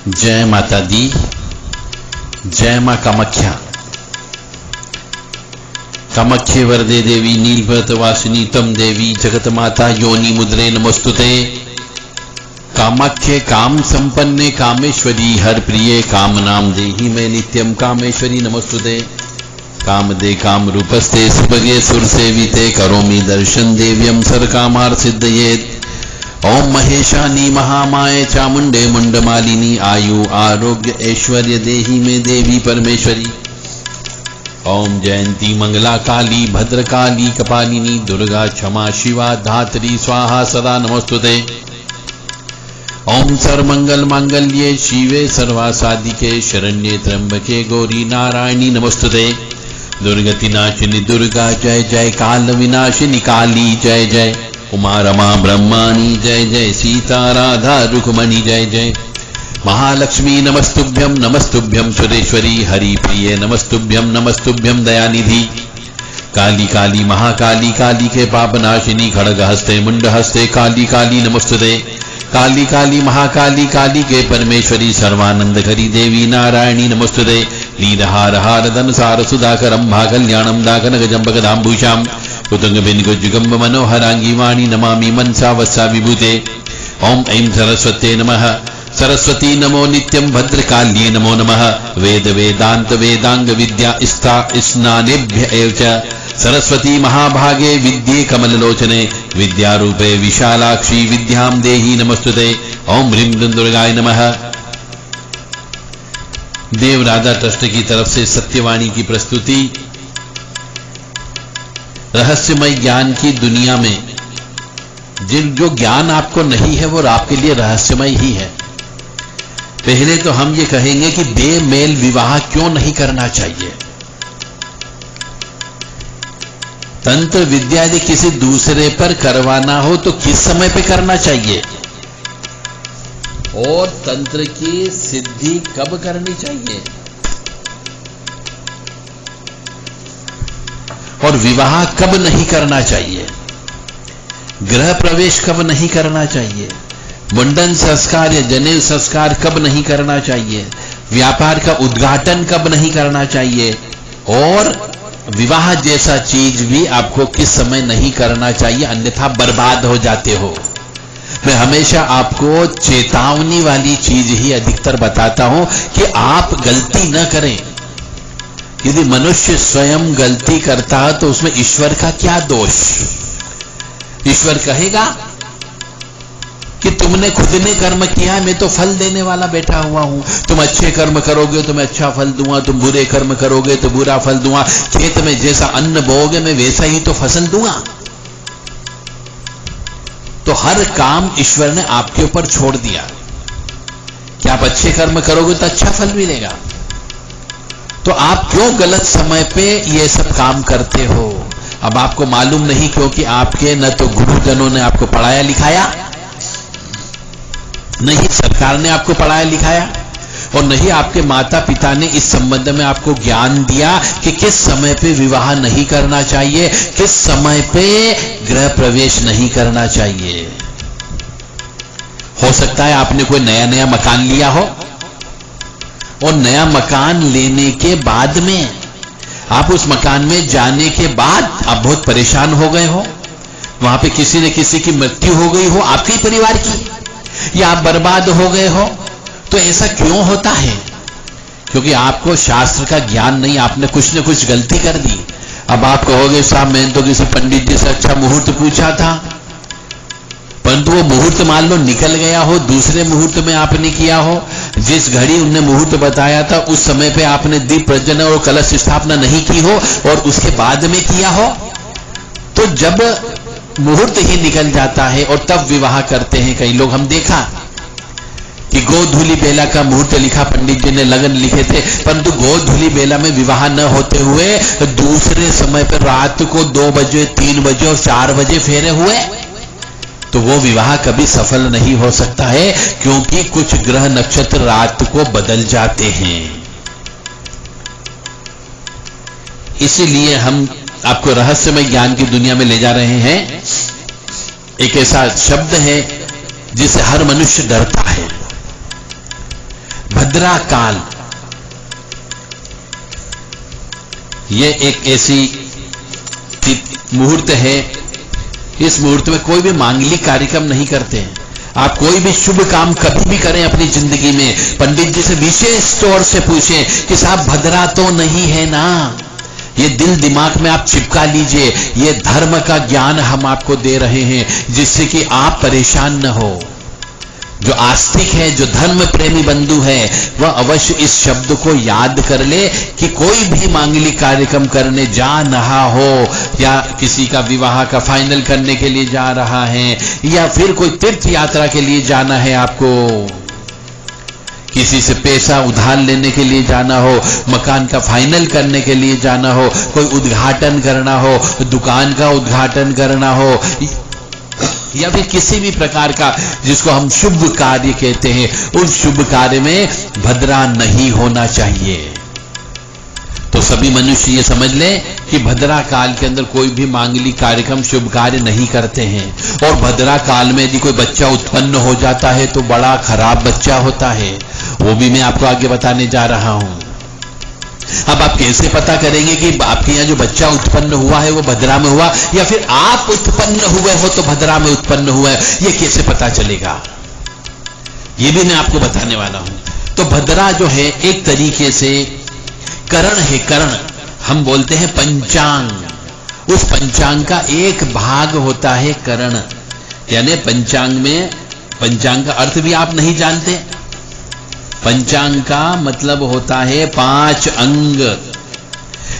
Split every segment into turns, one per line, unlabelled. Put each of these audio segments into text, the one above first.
जय माता दी, जय मां कामाख्या। कामाख्ये वरदे देवी नीलपर्वतवासिनी तम देवी जगत माता योनि मुद्रे नमस्तुते। कामाख्ये काम संपन्ने कामेश्वरी हर प्रिये काम नाम देहि मैं नित्यम कामेश्वरी नमस्तुते। कामदे काम रूपस्ते सुभगे सुर सेविते करोमि दर्शन देव्यम सर कामार सिद्धयेत। ओम महेशानी महामाये चामुंडे मुंडमालिनी आयु आरोग्य ऐश्वर्य देहि में देवी परमेश्वरी। ओम जयंती मंगला काली भद्रकाली कपालिनी दुर्गा क्षमा शिवा धात्री स्वाहा सदा नमस्तुते। ओम सर्वमंगल मांगल्ये शिवे सर्वासाधिके शरण्ये त्र्यंबके गौरी नारायणी नमस्तुते। दुर्गति नाशिनी दुर्गा जय जय, काल विनाशिनी काली जय जय, उमा रमा ब्रह्माणी जय जय, सीता राधा रुक्मणी जय जय। महालक्ष्मी नमस्तुभ्यं नमस्तुभ्यं सुरेश्वरी हरि प्रिय नमस्तुभ्यं नमस्तुभ्यं दयानिधि। काली काली महाकाली काली के पापनाशिनी खड़ग हस्ते मुंड हस्ते काली काली नमस्तुते। काली काली महाकाली काली के परमेश्वरी सर्वानंद करी देवी नारायणी नमस्तुते। लीलहार हार धन सार सुधाकरं भाकल्याणं दाकनगजंबकदाम्बुषां कुतुंग बिन्गुजुगंब मनोहरांगी वाणी नमामि मनसा वत्सा विभूते। ओम ऐं सरस्वते नमः। सरस्वती नमो नित्यं भद्रकाल्ये नमो नमः। वेद वेदांत वेदांग विद्या स्नानेभ्य एव च। सरस्वती महाभागे विद्ये कमललोचने विद्यारूपे विशालाक्षी विद्यां देहि नमस्तुते। ओम ह्रीं दुर्गाय नमः। देव राधा ट्रस्ट की तरफ से सत्यवाणी की प्रस्तुति। रहस्यमय ज्ञान की दुनिया में जो ज्ञान आपको नहीं है वो आपके लिए रहस्यमय ही है। पहले तो हम ये कहेंगे कि बेमेल विवाह क्यों नहीं करना चाहिए। तंत्र विद्या यदि किसी दूसरे पर करवाना हो तो किस समय पे करना चाहिए और तंत्र की सिद्धि कब करनी चाहिए और विवाह कब नहीं करना चाहिए, गृह प्रवेश कब नहीं करना चाहिए, मुंडन संस्कार या जनेऊ संस्कार कब नहीं करना चाहिए, व्यापार का उद्घाटन कब नहीं करना चाहिए और विवाह जैसा चीज भी आपको किस समय नहीं करना चाहिए, अन्यथा बर्बाद हो जाते हो। मैं हमेशा आपको चेतावनी वाली चीज ही अधिकतर बताता हूं कि आप गलती न करें। यदि मनुष्य स्वयं गलती करता है तो उसमें ईश्वर का क्या दोष। ईश्वर कहेगा कि तुमने खुद ने कर्म किया है, मैं तो फल देने वाला बैठा हुआ हूं। तुम अच्छे कर्म करोगे तो मैं अच्छा फल दूंगा, तुम बुरे कर्म करोगे तो बुरा फल दूंगा। खेत में जैसा अन्न बोओगे मैं वैसा ही तो फसल दूंगा। तो हर काम ईश्वर ने आपके ऊपर छोड़ दिया कि आप अच्छे कर्म करोगे तो अच्छा फल मिलेगा। तो आप क्यों गलत समय पे ये सब काम करते हो। अब आपको मालूम नहीं क्योंकि आपके न तो गुरुजनों ने आपको पढ़ाया लिखाया, नहीं सरकार ने आपको पढ़ाया लिखाया और नहीं आपके माता पिता ने इस संबंध में आपको ज्ञान दिया कि किस समय पे विवाह नहीं करना चाहिए, किस समय पे गृह प्रवेश नहीं करना चाहिए। हो सकता है आपने कोई नया नया मकान लिया हो और नया मकान लेने के बाद में आप उस मकान में जाने के बाद आप बहुत परेशान हो गए हो, वहां पे किसी न किसी की मृत्यु हो गई हो आपके ही परिवार की, या आप बर्बाद हो गए हो। तो ऐसा क्यों होता है? क्योंकि आपको शास्त्र का ज्ञान नहीं, आपने कुछ न कुछ गलती कर दी। अब आप कहोगे साहब मैंने तो किसी पंडित जी से अच्छा मुहूर्त पूछा था, परंतु वो मुहूर्त मान लो निकल गया हो, दूसरे मुहूर्त में आपने किया हो, जिस घड़ी उनने मुहूर्त बताया था उस समय पे आपने दीप प्रज्वलन और कलश स्थापना नहीं की हो और उसके बाद में किया हो। तो जब मुहूर्त ही निकल जाता है और तब विवाह करते हैं कई लोग, हम देखा कि गोधूली बेला का मुहूर्त लिखा, पंडित जी ने लगन लिखे थे, परंतु गोधूली बेला में विवाह न होते हुए दूसरे समय पर रात को 2 बजे 3 बजे और 4 बजे फेरे हुए, तो वो विवाह कभी सफल नहीं हो सकता है, क्योंकि कुछ ग्रह नक्षत्र रात को बदल जाते हैं। इसीलिए हम आपको रहस्यमय ज्ञान की दुनिया में ले जा रहे हैं। एक ऐसा शब्द है जिसे हर मनुष्य डरता है, भद्रा काल, ये एक ऐसी मुहूर्त है, इस मुहूर्त में कोई भी मांगलिक कार्यक्रम नहीं करते हैं। आप कोई भी शुभ काम कभी भी करें अपनी जिंदगी में, पंडित जी से विशेष तौर से पूछें कि साहब भद्रा तो नहीं है ना। ये दिल दिमाग में आप चिपका लीजिए, ये धर्म का ज्ञान हम आपको दे रहे हैं जिससे कि आप परेशान न हो। जो आस्तिक है, जो धर्म प्रेमी बंधु है, वह अवश्य इस शब्द को याद कर ले कि कोई भी मांगलिक कार्यक्रम करने जा रहा हो, या किसी का विवाह का फाइनल करने के लिए जा रहा है, या फिर कोई तीर्थ यात्रा के लिए जाना है, आपको किसी से पैसा उधार लेने के लिए जाना हो, मकान का फाइनल करने के लिए जाना हो, कोई उद्घाटन करना हो, दुकान का उद्घाटन करना हो, या फिर किसी भी प्रकार का जिसको हम शुभ कार्य कहते हैं, उस शुभ कार्य में भद्रा नहीं होना चाहिए। तो सभी मनुष्य ये समझ लें कि भद्रा काल के अंदर कोई भी मांगलिक कार्यक्रम, शुभ कार्य नहीं करते हैं। और भद्रा काल में यदि कोई बच्चा उत्पन्न हो जाता है तो बड़ा खराब बच्चा होता है, वो भी मैं आपको आगे बताने जा रहा हूं। अब आप कैसे पता करेंगे कि आपके यहां जो बच्चा उत्पन्न हुआ है वो भद्रा में हुआ, या फिर आप उत्पन्न हुए हो तो भद्रा में उत्पन्न हुआ है, ये कैसे पता चलेगा, ये भी मैं आपको बताने वाला हूं। तो भद्रा जो है एक तरीके से करण है, करण हम बोलते हैं पंचांग। उस पंचांग का एक भाग होता है करण, यानी पंचांग में, पंचांग का अर्थ भी आप नहीं जानते। पंचांग का मतलब होता है 5 अंग,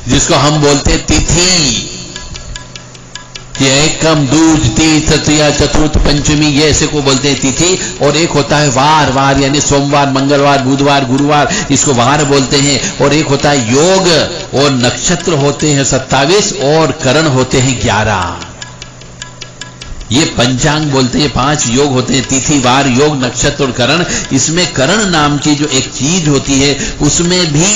जिसको हम बोलते हैं तिथि, एकम, दूज, तीर्थ, तृतीया, चतुर्थ, पंचमी, ये ऐसे को बोलते हैं तिथि। और एक होता है वार, वार यानी सोमवार, मंगलवार, बुधवार, गुरुवार, इसको वार बोलते हैं। और एक होता है योग, और नक्षत्र होते हैं 27 और करण होते हैं 11। ये पंचांग बोलते हैं, 5 योग होते हैं, तिथि, वार, योग, नक्षत्र और करण। इसमें करण नाम की जो एक चीज होती है, उसमें भी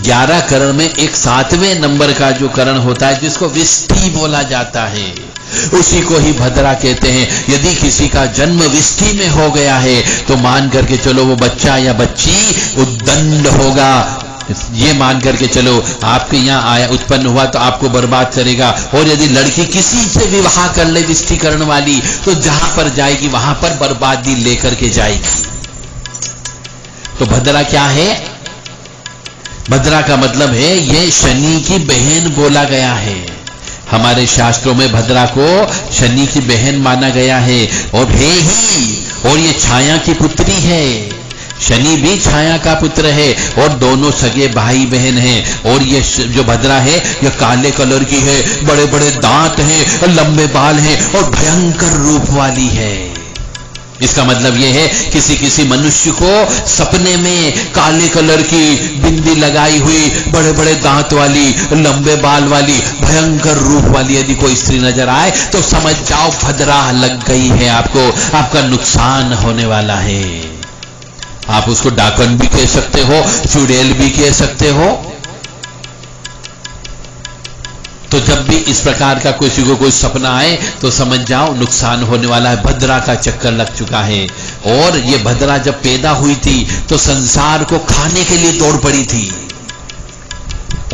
11 करण में एक 7वें नंबर का जो करण होता है, जिसको विष्टि बोला जाता है, उसी को ही भद्रा कहते हैं। यदि किसी का जन्म विष्टि में हो गया है तो मान करके चलो वो बच्चा या बच्ची उद्दंड होगा, ये मान करके चलो। आपके यहाँ आया, उत्पन्न हुआ तो आपको बर्बाद करेगा। और यदि लड़की किसी से विवाह कर ले विष्टिकरण वाली, तो जहां पर जाएगी वहां पर बर्बादी लेकर के जाएगी। तो भद्रा क्या है? भद्रा का मतलब है ये शनि की बहन बोला गया है। हमारे शास्त्रों में भद्रा को शनि की बहन माना गया है, और है ही, और ये छाया की पुत्री है। शनि भी छाया का पुत्र है, और दोनों सगे भाई बहन हैं। और ये जो भद्रा है ये काले कलर की है, बड़े बड़े दांत हैं, लंबे बाल हैं, और भयंकर रूप वाली है। इसका मतलब यह है किसी किसी मनुष्य को सपने में काले कलर की बिंदी लगाई हुई, बड़े बड़े दांत वाली, लंबे बाल वाली, भयंकर रूप वाली यदि कोई स्त्री नजर आए तो समझ जाओ भद्रा लग गई है, आपका नुकसान होने वाला है। आप उसको डाकन भी कह सकते हो, चुड़ैल भी कह सकते हो। तो जब भी इस प्रकार का किसी को कोई सपना आए तो समझ जाओ नुकसान होने वाला है, भद्रा का चक्कर लग चुका है। और ये भद्रा जब पैदा हुई थी तो संसार को खाने के लिए दौड़ पड़ी थी।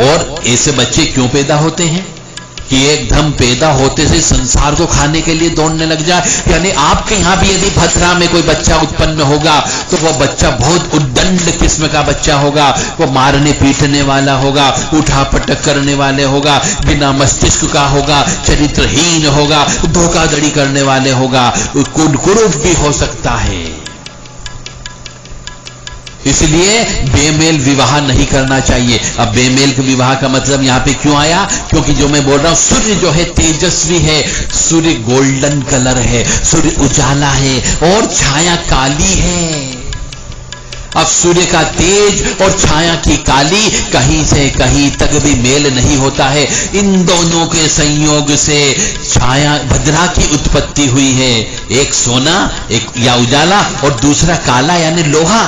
और ऐसे बच्चे क्यों पैदा होते हैं कि एकदम पैदा होते से संसार को खाने के लिए दौड़ने लग जाए। यानी आपके यहां भी यदि भद्रा में कोई बच्चा उत्पन्न होगा तो वह बच्चा बहुत उद्दंड किस्म का बच्चा होगा, वो मारने पीटने वाला होगा, उठा पटक करने वाले होगा, बिना मस्तिष्क का होगा, चरित्रहीन होगा, धोखाधड़ी करने वाले होगा, कुरूप भी हो सकता है। इसलिए बेमेल विवाह नहीं करना चाहिए। अब बेमेल के विवाह का मतलब यहां पे क्यों आया? क्योंकि जो मैं बोल रहा हूं, सूर्य जो है तेजस्वी है, सूर्य गोल्डन कलर है, सूर्य उजाला है, और छाया काली है। अब सूर्य का तेज और छाया की काली कहीं से कहीं तक भी मेल नहीं होता है। इन दोनों के संयोग से छाया भद्रा की उत्पत्ति हुई है। एक सोना, एक या उजाला, और दूसरा काला यानी लोहा।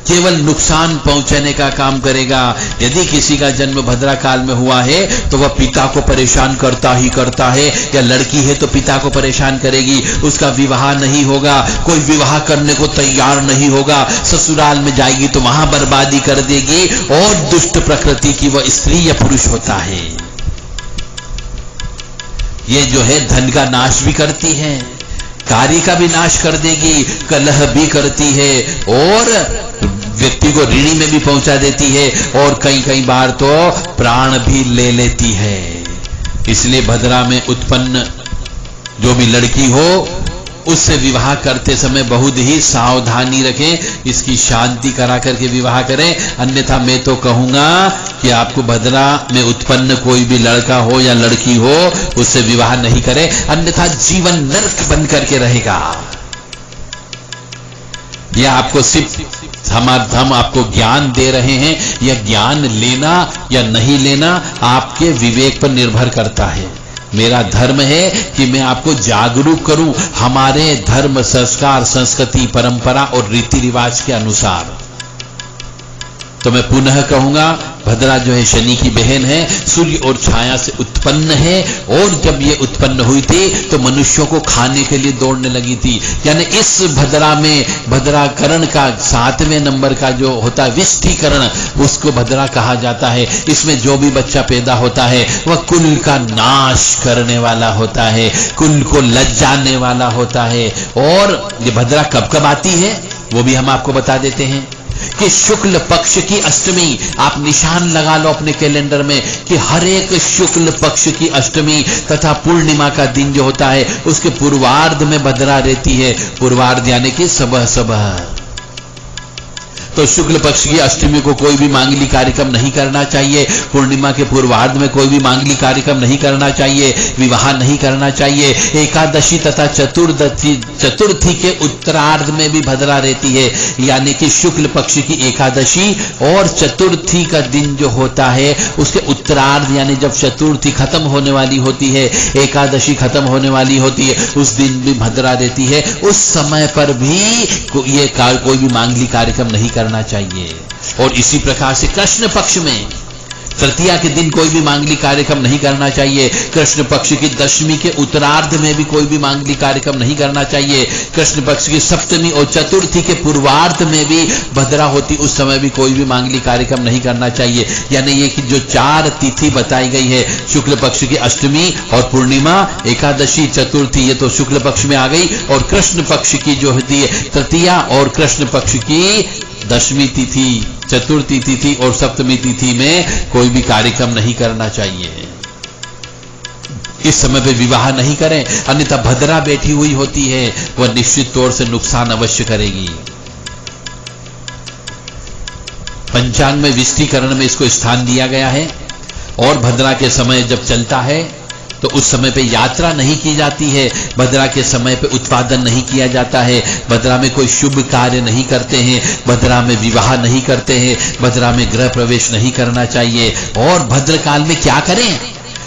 केवल नुकसान पहुंचाने का काम करेगा। यदि किसी का जन्म भद्रा काल में हुआ है तो वह पिता को परेशान करता ही करता है, या लड़की है तो पिता को परेशान करेगी, उसका विवाह नहीं होगा, कोई विवाह करने को तैयार नहीं होगा, ससुराल में जाएगी तो वहां बर्बादी कर देगी, और दुष्ट प्रकृति की वह स्त्री या पुरुष होता है। ये जो है धन का नाश भी करती है, कार्य का भी नाश कर देगी, कलह भी करती है, और व्यक्ति को ऋणी में भी पहुंचा देती है, और कई बार तो प्राण भी ले लेती है। इसलिए भद्रा में उत्पन्न जो भी लड़की हो उससे विवाह करते समय बहुत ही सावधानी रखें, इसकी शांति करा करके विवाह करें। अन्यथा मैं तो कहूंगा कि आपको भद्रा में उत्पन्न कोई भी लड़का हो या लड़की हो उससे विवाह नहीं करें, अन्यथा जीवन नरक बन करके रहेगा। यह आपको सिर्फ हम आपको ज्ञान दे रहे हैं, यह ज्ञान लेना या नहीं लेना आपके विवेक पर निर्भर करता है। मेरा धर्म है कि मैं आपको जागरूक करूं हमारे धर्म, संस्कार, संस्कृति, परंपरा और रीति रिवाज के अनुसार। तो मैं पुनः कहूंगा, भद्रा जो है शनि की बहन है, सूर्य और छाया से उत्पन्न है, और जब ये उत्पन्न हुई थी तो मनुष्यों को खाने के लिए दौड़ने लगी थी। यानी इस भद्रा में, भद्राकरण का 7वें नंबर का जो होता है विष्टिकरण, उसको भद्रा कहा जाता है। इसमें जो भी बच्चा पैदा होता है वह कुल का नाश करने वाला होता है, कुल को लज्जाने वाला होता है। और ये भद्रा कब कब आती है वो भी हम आपको बता देते हैं कि शुक्ल पक्ष की अष्टमी, आप निशान लगा लो अपने कैलेंडर में कि हर एक शुक्ल पक्ष की अष्टमी तथा पूर्णिमा का दिन जो होता है उसके पूर्वार्ध में भद्रा रहती है। पूर्वार्ध यानी कि सुबह। तो शुक्ल पक्ष की अष्टमी को कोई भी मांगलिक कार्यक्रम नहीं करना चाहिए, पूर्णिमा के पूर्वार्ध में कोई भी मांगलिक कार्यक्रम नहीं करना चाहिए, विवाह नहीं करना चाहिए। एकादशी तथा चतुर्थी के उत्तरार्ध में भी भद्रा रहती है, यानी कि शुक्ल पक्ष की एकादशी और चतुर्थी का दिन जो होता है उसके उत्तरार्ध, यानी जब चतुर्थी खत्म होने वाली होती है, एकादशी खत्म होने वाली होती है, उस दिन भी भद्रा रहती है। उस समय पर भी ये कोई भी मांगलिक कार्यक्रम नहीं करना चाहिए। और इसी प्रकार से कृष्ण पक्ष में तृतीया के दिन कोई भी मांगलिक कार्यक्रम नहीं करना चाहिए। कृष्ण पक्ष की दशमी के उत्तरार्ध में भी कोई भी मांगलिक कार्यक्रम नहीं करना चाहिए। कृष्ण पक्ष की सप्तमी और चतुर्थी के पूर्वार्ध में भी भद्रा होती, उस समय भी कोई भी मांगलिक कार्यक्रम नहीं करना चाहिए। यानी ये कि जो 4 तिथि बताई गई है, शुक्ल पक्ष की अष्टमी और पूर्णिमा, एकादशी, चतुर्थी, ये तो शुक्ल पक्ष में आ गई, और कृष्ण पक्ष की जो होती है तृतीया और कृष्ण पक्ष की दशमी तिथि, चतुर्थी तिथि और सप्तमी तिथि में कोई भी कार्यक्रम नहीं करना चाहिए। इस समय पे विवाह नहीं करें, अन्यथा भद्रा बैठी हुई होती है, वह निश्चित तौर से नुकसान अवश्य करेगी। पंचांग में विष्टिकरण में इसको स्थान दिया गया है। और भद्रा के समय जब चलता है तो उस समय पे यात्रा नहीं की जाती है, भद्रा के समय पे उत्पादन नहीं किया जाता है, भद्रा में कोई शुभ कार्य नहीं करते हैं, भद्रा में विवाह नहीं करते हैं, भद्रा में गृह प्रवेश नहीं करना चाहिए। और भद्रकाल में क्या करें?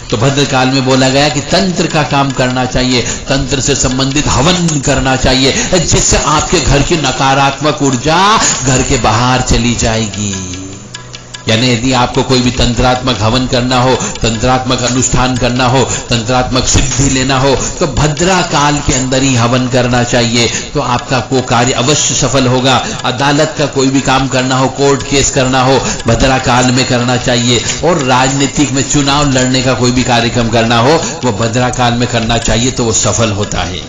तो भद्रकाल में बोला गया कि तंत्र का काम करना चाहिए, तंत्र से संबंधित हवन करना चाहिए, जिससे आपके घर की नकारात्मक ऊर्जा घर के बाहर चली जाएगी। यानी यदि आपको कोई भी तंत्रात्मक हवन करना हो, तंत्रात्मक अनुष्ठान करना हो, तंत्रात्मक सिद्धि लेना हो, तो भद्रा काल के अंदर ही हवन करना चाहिए, तो आपका वो कार्य अवश्य सफल होगा। अदालत का कोई भी काम करना हो, कोर्ट केस करना हो, भद्रा काल में करना चाहिए। और राजनीतिक में चुनाव लड़ने का कोई भी कार्यक्रम करना हो, वो भद्रा काल में करना चाहिए, तो वो सफल होता है।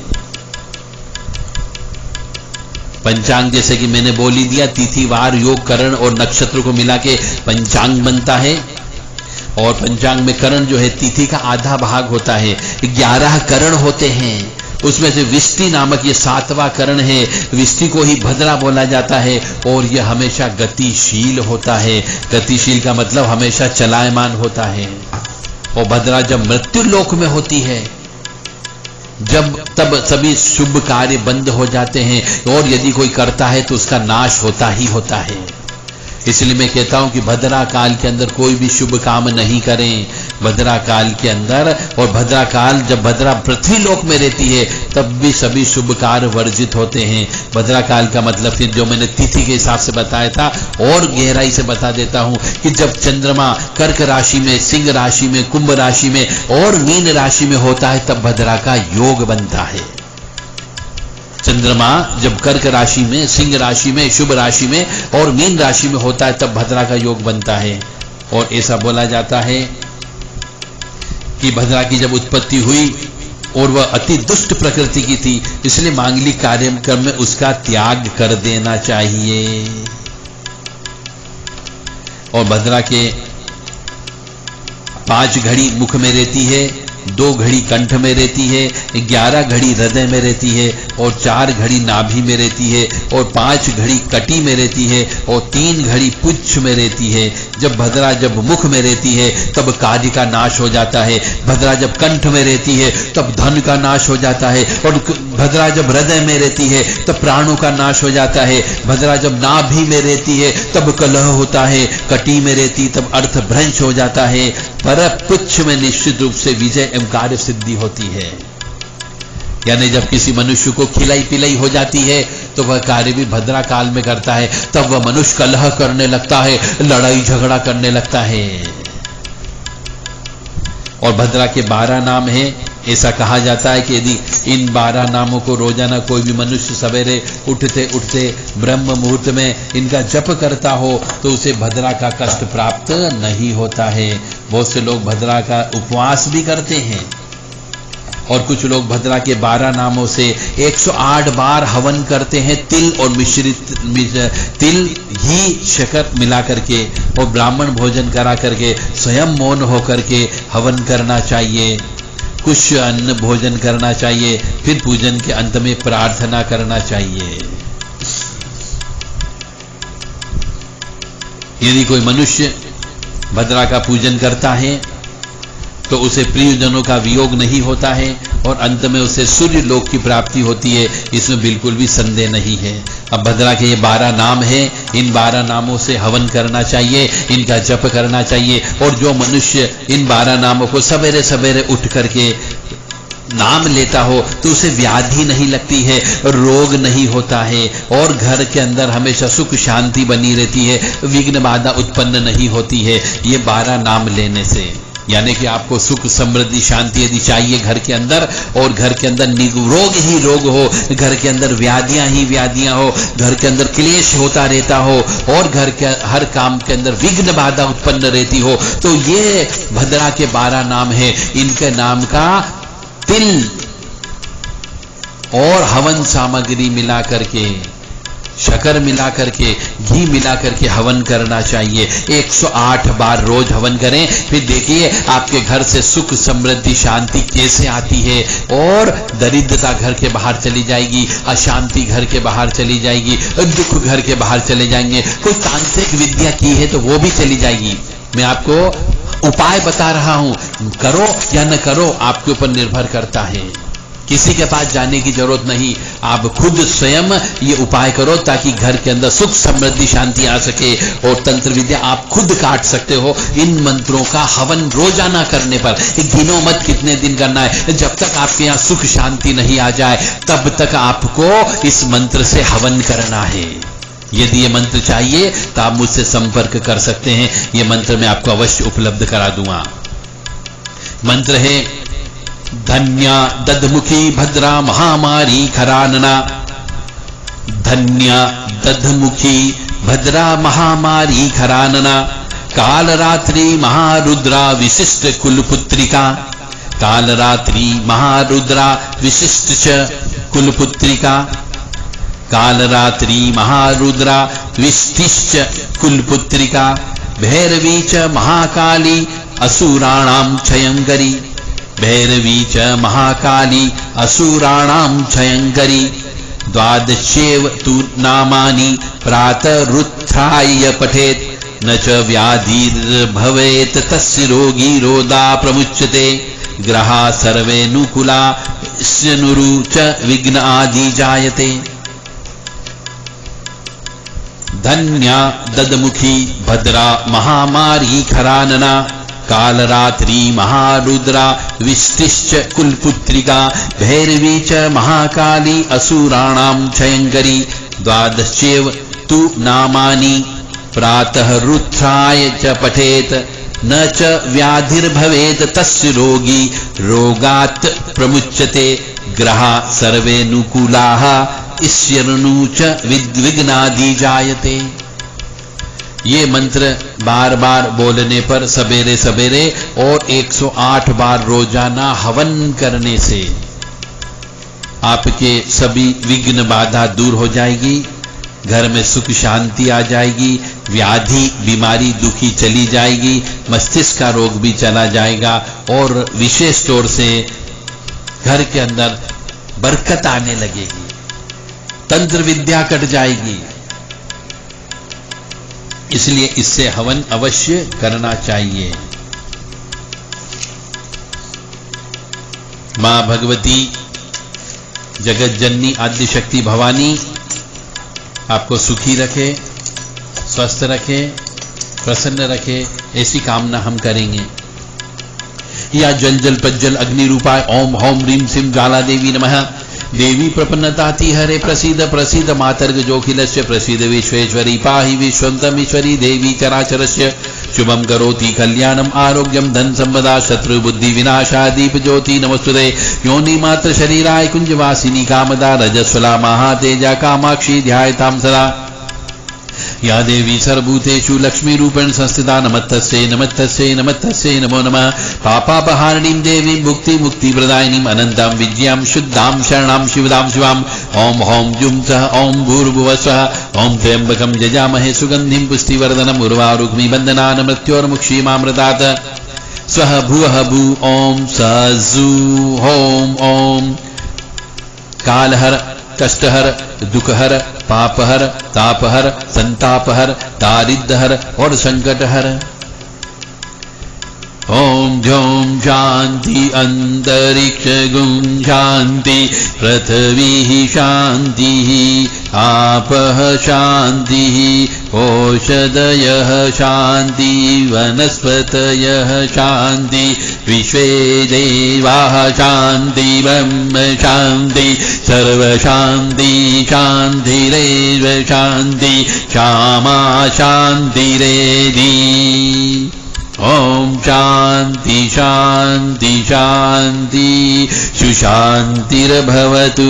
पंचांग जैसे कि मैंने बोल ही दिया, तिथिवार, योग, करण और नक्षत्र को मिला के पंचांग बनता है। और पंचांग में करण जो है तिथि का आधा भाग होता है, 11 करण होते हैं, उसमें से विष्टि नामक ये 7वां करण है। विष्टि को ही भद्रा बोला जाता है, और यह हमेशा गतिशील होता है। गतिशील का मतलब हमेशा चलायमान होता है। और भद्रा जब मृत्यु लोक में होती है, जब तब सभी शुभ कार्य बंद हो जाते हैं, और यदि कोई करता है तो उसका नाश होता ही होता है। इसलिए मैं कहता हूं कि भद्रा काल के अंदर कोई भी शुभ काम नहीं करें, भद्रा काल के अंदर। और भद्रा काल जब भद्रा पृथ्वी लोक में रहती है तब भी सभी शुभ कार्य वर्जित होते हैं। भद्रा काल का मतलब फिर जो मैंने तिथि के हिसाब से बताया था और गहराई से बता देता हूं कि जब चंद्रमा कर्क राशि में, सिंह राशि में, कुंभ राशि में और मीन राशि में होता है तब भद्रा का योग बनता है। चंद्रमा जब कर्क राशि में, सिंह राशि में, शुभ राशि में और मीन राशि में होता है तब भद्रा का योग बनता है। और ऐसा बोला जाता है कि भद्रा की जब उत्पत्ति हुई और वह अति दुष्ट प्रकृति की थी, इसलिए मांगलिक कार्यक्रम में उसका त्याग कर देना चाहिए। और भद्रा के 5 घड़ी मुख में रहती है, 2 घड़ी कंठ में रहती है, 11 घड़ी हृदय में रहती है और 4 घड़ी नाभि में रहती है और 5 घड़ी कटी में रहती है और 3 घड़ी पुच्छ में रहती है। जब भद्रा जब मुख में रहती है तब कार्य का नाश हो जाता है। भद्रा जब कंठ में रहती है तब धन का नाश हो जाता है। और भद्रा जब हृदय में रहती है तब प्राणों का नाश हो जाता है। भद्रा जब नाभि में रहती है तब कलह होता है। कटी में रहती तब अर्थ भ्रंश हो जाता है। पर पुच्छ में निश्चित रूप से विजय एवं कार्य सिद्धि होती है। यानी जब किसी मनुष्य को खिलाई पिलाई हो जाती है तो वह कार्य भी भद्रा काल में करता है। तब वह मनुष्य कलह करने लगता है, लड़ाई झगड़ा करने लगता है। और भद्रा के 12 नाम हैं। ऐसा कहा जाता है कि यदि इन 12 नामों को रोजाना कोई भी मनुष्य सवेरे उठते उठते ब्रह्म मुहूर्त में इनका जप करता हो तो उसे भद्रा का कष्ट प्राप्त नहीं होता है। बहुत से लोग भद्रा का उपवास भी करते हैं और कुछ लोग भद्रा के 12 नामों से 108 बार हवन करते हैं। तिल और मिश्रित तिल, घी, शक्कर मिला करके और ब्राह्मण भोजन करा करके स्वयं मौन होकर के हवन करना चाहिए। कुछ अन्न भोजन करना चाहिए, फिर पूजन के अंत में प्रार्थना करना चाहिए। यदि कोई मनुष्य भद्रा का पूजन करता है तो उसे प्रियजनों का वियोग नहीं होता है और अंत में उसे सूर्य लोक की प्राप्ति होती है। इसमें बिल्कुल भी संदेह नहीं है। अब भद्रा के ये 12 नाम हैं। इन 12 नामों से हवन करना चाहिए, इनका जप करना चाहिए। और जो मनुष्य इन 12 नामों को सवेरे सवेरे उठ करके नाम लेता हो तो उसे व्याधि नहीं लगती है, रोग नहीं होता है और घर के अंदर हमेशा सुख शांति बनी रहती है, विघ्न बाधा उत्पन्न नहीं होती है ये 12 नाम लेने से। यानी कि आपको सुख समृद्धि शांति यदि चाहिए घर के अंदर और घर के अंदर रोग ही रोग हो, घर के अंदर व्याधियां ही व्याधियां हो, घर के अंदर क्लेश होता रहता हो और घर के हर काम के अंदर विघ्न बाधा उत्पन्न रहती हो, तो ये भद्रा के 12 नाम है। इनके नाम का तिल और हवन सामग्री मिला करके, शक्कर मिला करके, घी मिला करके हवन करना चाहिए। 108 बार रोज हवन करें। फिर देखिए आपके घर से सुख समृद्धि शांति कैसे आती है और दरिद्रता घर के बाहर चली जाएगी, अशांति घर के बाहर चली जाएगी, दुख घर के बाहर चले जाएंगे। कोई तांत्रिक विद्या की है तो वो भी चली जाएगी। मैं आपको उपाय बता रहा हूं, करो या न करो आपके ऊपर निर्भर करता है। किसी के पास जाने की जरूरत नहीं, आप खुद स्वयं ये उपाय करो ताकि घर के अंदर सुख समृद्धि शांति आ सके। और तंत्र विद्या आप खुद काट सकते हो। इन मंत्रों का हवन रोजाना करने पर, गिनो मत कितने दिन करना है, जब तक आपके यहाँ सुख शांति नहीं आ जाए तब तक आपको इस मंत्र से हवन करना है। यदि ये मंत्र चाहिए तो आप मुझसे संपर्क कर सकते हैं। ये मंत्र मैं आपको अवश्य उपलब्ध करा दूंगा। मंत्र है धन्या दधमुखी भद्रा महामारी खरानना। धन्या दधमुखी भद्रा महामारी खरानना। कालरात्रि महारुद्रा विशिष्ट कुलपुत्रिका। कालरात्रि महारुद्रा विशिष्ट च कुलपुत्रिका। कालरात्रि महारुद्रा विशिष्ट कुलपुत्रिका। भैरवी च महाकाली असुराणां क्षयंकरी। भैरवी च महाकाली असुराणां क्षयंकरी। द्वादशेव तु नामानि प्रातरुत्थाय पठेत् न च व्याधिर्भवेत् तस्य रोगी रोदा प्रमुच्यते। ग्रहा सर्वेऽनुकूला स्नुरु च विघ्न आदि जायते। धन्या ददमुखी भद्रा महामारी खरानना। कालरात्रि महारुद्रा विष्टिश्च कुलपुत्रिका भैरवी च महाकाली असुराणां क्षयंकरी द्वादशेव तु नामानि प्रातः रुद्राय च पठेत न च व्याधिर्भवेत तस्य रोगी रोगात् प्रमुच्यते ग्रहा सर्वेनुकूलाः ईश्वरनु च विघ्नादि जायते। ये मंत्र बार बार बोलने पर सवेरे सवेरे और 108 बार रोजाना हवन करने से आपके सभी विघ्न बाधा दूर हो जाएगी, घर में सुख शांति आ जाएगी, व्याधि बीमारी दुखी चली जाएगी, मस्तिष्क का रोग भी चला जाएगा और विशेष तौर से घर के अंदर बरकत आने लगेगी, तंत्र विद्या कट जाएगी। इसलिए इससे हवन अवश्य करना चाहिए। मां भगवती जगत जननी आद्य शक्ति भवानी आपको सुखी रखे, स्वस्थ रखे, प्रसन्न रखे, ऐसी कामना हम करेंगे। या जल जल पज्जल अग्नि रूपाय ओम होम ह्रीं सिं ज्वाला देवी नमः। देवी प्रपन्नताति हरे प्रसीद प्रसीद मातर्ग जोखिलस्य प्रसीद विश्वेश्वरी पाहि विश्वन्तमीश्वरी देवी चराचरस्य शुभं करोति कल्याणम् आरोग्यं धन संपदा शत्रु बुद्धि विनाशा दीप ज्योति नमस्तुते। योनि मात्र शरीराय कुंजवासिनी कामदा रजस्वला महातेजा कामाक्षी ध्यायतां सदा। या देवी सर्वभूतेषु लक्ष्मी रूपेण संस्थिता नमस्तस्यै नमस्तस्यै नमस्तस्यै नमो नमः। पापापहारिणीं देवीं मुक्ति मुक्ति प्रदायिनीं अनन्तां विद्यां शुद्धां शरणां शिवदां शिवाम्। ओम होम जुं सः ओम भूर्भुवः स्वः। ओम त्र्यंबकं यजामहे सुगन्धिं पुष्टिवर्धनम् उर्वारुक्मि बन्धनान् मृत्योर्मुक्षीमामृतात्। स्वः भुवः भू ओम सजु होम ओम कालहर कष्टहर दुखहर पापहर तापहर संतापहर दारिद्र्यहर और संकटहर। ओम झोम शांति अंतरिक्ष गुं शांति पृथ्वी शांति आपः शांति ओषधयः शांति वनस्पतयः शांति विश्वे देवाः शांति ब्रह्म शांति सर्व शांति शांतिरेव शांति क्षमा शांतिरेधि। ओम शांति शांति शांति सुशांतिर्भवतु।